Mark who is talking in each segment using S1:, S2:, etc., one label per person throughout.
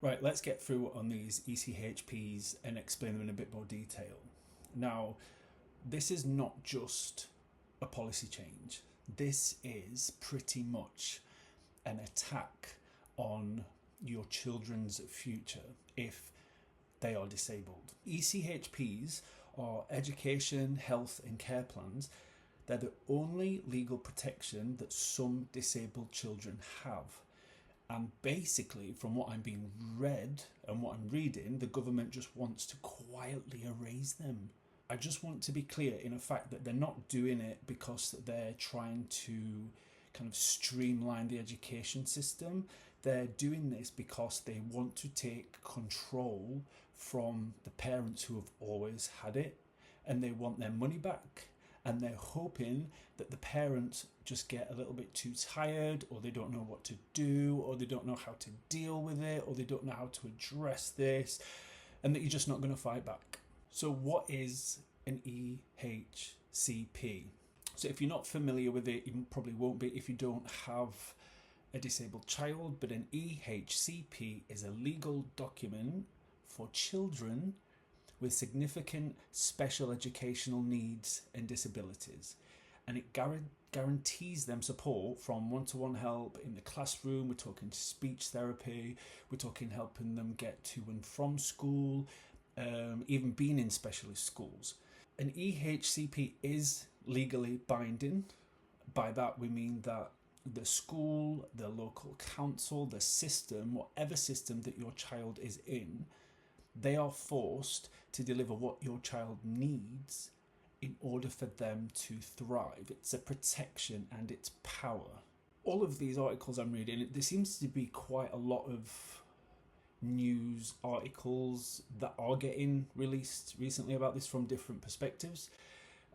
S1: Right, let's get through on these ECHPs and explain them in a bit more detail. Now, this is not just a policy change. This is pretty much an attack on your children's future if they are disabled. ECHPs are education, health, and care plans. They're the only legal protection that some disabled children have. And basically, from what I'm being read and what I'm reading, the government just wants to quietly erase them. I just want to be clear in the fact that they're not doing it because they're trying to kind of streamline the education system. They're doing this because they want to take control from the parents who have always had it, and they want their money back. And they're hoping that the parents just get a little bit too tired, or they don't know what to do, or they don't know how to deal with it, or they don't know how to address this, and that you're just not going to fight back. So what is an EHCP? So if you're not familiar with it, you probably won't be if you don't have a disabled child, but an EHCP is a legal document for children with significant special educational needs and disabilities, and it guarantees them support from one-to-one help in the classroom. We're talking speech therapy, we're talking helping them get to and from school, even being in specialist schools. An EHCP is legally binding. By that we mean that the school, the local council, the system, whatever system that your child is in, they are forced to deliver what your child needs in order for them to thrive. It's a protection and it's power. All of these articles I'm reading, there seems to be quite a lot of news articles that are getting released recently about this from different perspectives.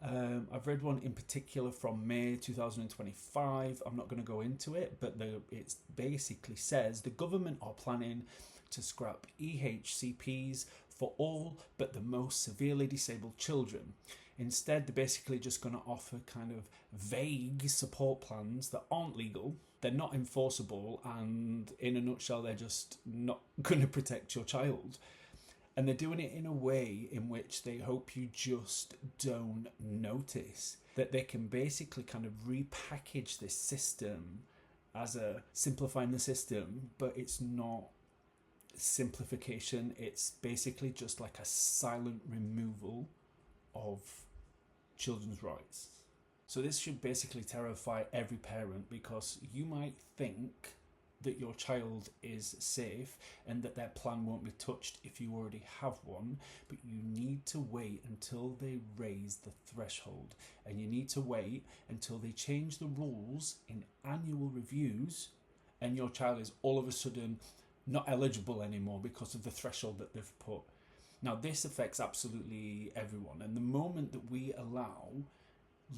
S1: I've read one in particular from May 2025. I'm not going to go into it, but it basically says the government are planning to scrap EHCPs for all but the most severely disabled children. Instead, they're basically just going to offer kind of vague support plans that aren't legal, they're not enforceable, and in a nutshell, they're just not going to protect your child. And they're doing it in a way in which they hope you just don't notice. That they can basically kind of repackage this system as a simplifying the system, but it's not simplification. It's basically just like a silent removal of children's rights. So this should basically terrify every parent, because you might think that your child is safe and that their plan won't be touched if you already have one, but you need to wait until they raise the threshold, and you need to wait until they change the rules in annual reviews and your child is all of a sudden not eligible anymore because of the threshold that they've put. Now this affects absolutely everyone, and the moment that we allow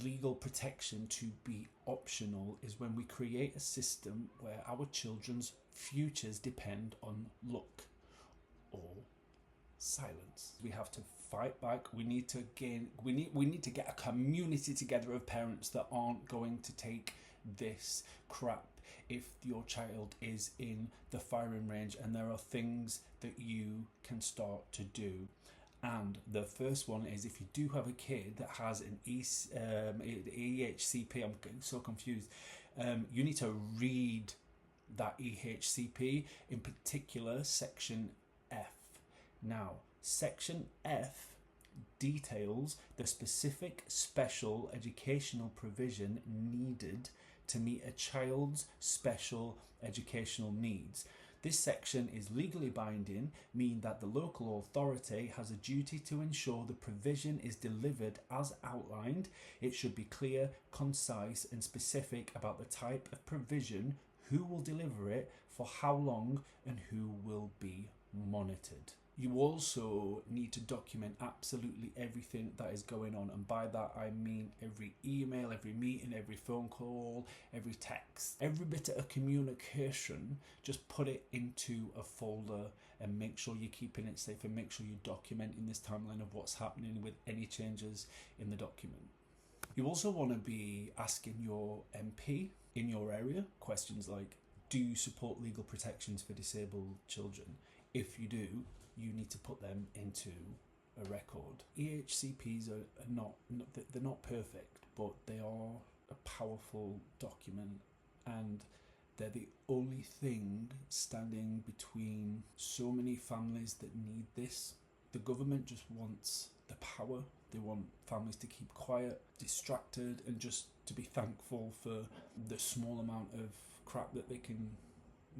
S1: legal protection to be optional is when we create a system where our children's futures depend on luck or silence. We have to fight back. We need to get a community together of parents that aren't going to take this crap if your child is in the firing range, and there are things that you can start to do. And the first one is, if you do have a kid that has an EHCP, I'm getting so confused, you need to read that EHCP, in particular Section F. Now, Section F details the specific special educational provision needed to meet a child's special educational needs. This section is legally binding, meaning that the local authority has a duty to ensure the provision is delivered as outlined. It should be clear, concise, and specific about the type of provision, who will deliver it, for how long, and who will be monitored. You also need to document absolutely everything that is going on, and by that I mean every email, every meeting, every phone call, every text, every bit of communication. Just put it into a folder and make sure you're keeping it safe, and make sure you're documenting this timeline of what's happening with any changes in the document. You also want to be asking your MP in your area questions like, do you support legal protections for disabled children? if you do, you need to put them into a record. EHCPs are they're not perfect, but they are a powerful document, and they're the only thing standing between so many families that need this. The government just wants the power. They want families to keep quiet, distracted, and just to be thankful for the small amount of crap that they can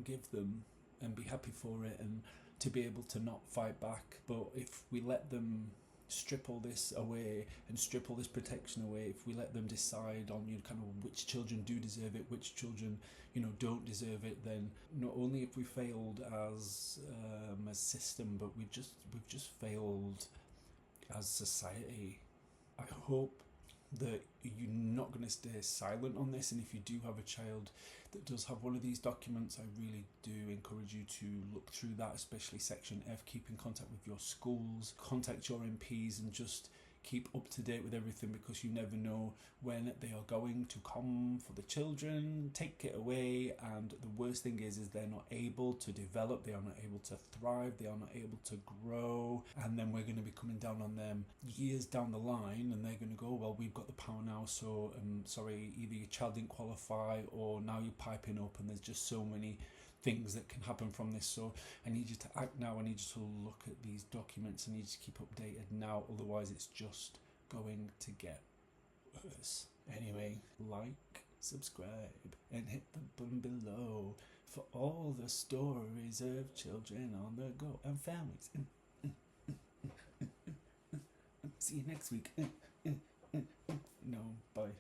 S1: give them and be happy for it, and to be able to not fight back. But if we let them strip all this away and strip all this protection away, if we let them decide on kind of which children do deserve it, which children don't deserve it, then not only have we failed as a system, but we've just failed as society. I hope that you're not going to stay silent on this, and if you do have a child that does have one of these documents, I really do encourage you to look through that, especially Section F. Keep in contact with your schools, contact your MPs, and just keep up to date with everything, because you never know when they are going to come for the children, take it away. And the worst thing is they're not able to develop, they are not able to thrive, they are not able to grow, and then we're going to be coming down on them years down the line, and they're going to go, well, we've got the power now, so sorry, either your child didn't qualify, or now you're piping up, and there's just so many things that can happen from this. So I need you to act now. I need you to look at these documents. I need you to keep updated now, otherwise it's just going to get worse. Anyway, like, subscribe, and hit the button below for all the stories of children on the go and families. See you next week. No, bye.